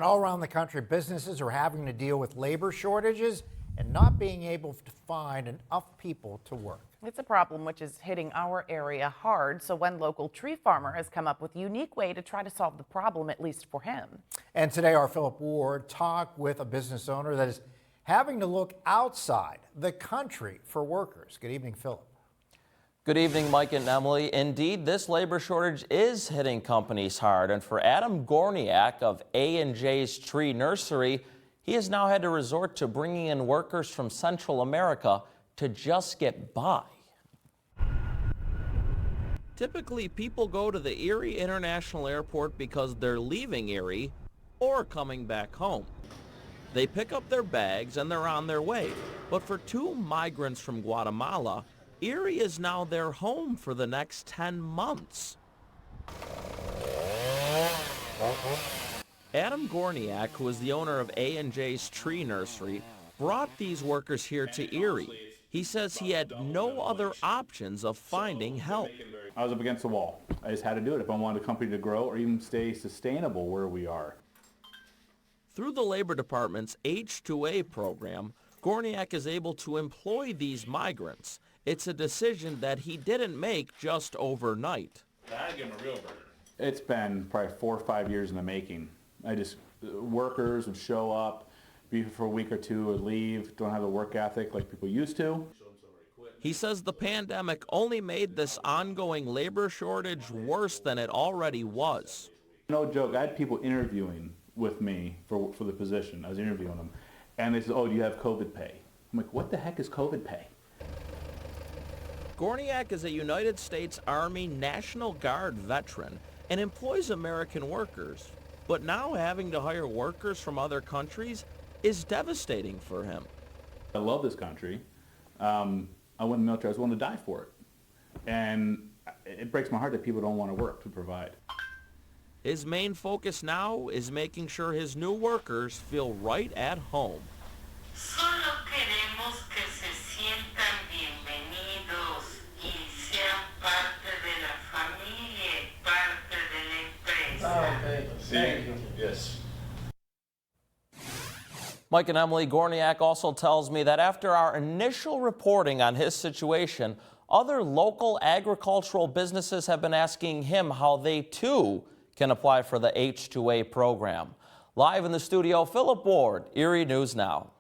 All around the country, businesses are having to deal with labor shortages and not being able to find enough people to work. It's a problem which is hitting our area hard. So one local tree farmer has come up with a unique way to try to solve the problem, at least for him. And today our Philip Ward talked with a business owner that is having to look outside the country for workers. Good evening, Philip. Good evening, Mike and Emily. Indeed, this labor shortage is hitting companies hard. And for Adam Gorniak of A&J's Tree Nursery, he has now had to resort to bringing in workers from Central America to just get by. Typically, people go to the Erie International Airport because they're leaving Erie or coming back home. They pick up their bags and they're on their way. But for two migrants from Guatemala, Erie is now their home for the next 10 months. Adam Gorniak, who is the owner of A&J's Tree Nursery, brought these workers here to Erie. He says he had no other options of finding help. I was up against the wall. I just had to do it if I wanted the company to grow or even stay sustainable where we are. Through the Labor Department's H-2A program, Gorniak is able to employ these migrants. It's a decision that he didn't make just overnight. I give him a real burger. It's been probably 4 or 5 years in the making. Workers would show up, be for a week or two, would leave, don't have the work ethic like people used to. He says the pandemic only made this ongoing labor shortage worse than it already was. No joke, I had people interviewing with me for the position. I was interviewing them, and they said, "Oh, do you have COVID pay?" I'm like, what the heck is COVID pay? Gorniak is a United States Army National Guard veteran and employs American workers. But now having to hire workers from other countries is devastating for him. I love this country. I went in the military, I was willing to die for it. And it breaks my heart that people don't want to work to provide. His main focus now is making sure his new workers feel right at home. Solo queremos que se sientan bienvenidos y sean parte de la familia y parte de la empresa. Okay. Thank you. Yes. Mike and Emily, Gorniak also tells me that after our initial reporting on his situation, other local agricultural businesses have been asking him how they too can apply for the H-2A program. Live in the studio, Philip Ward, Erie News Now.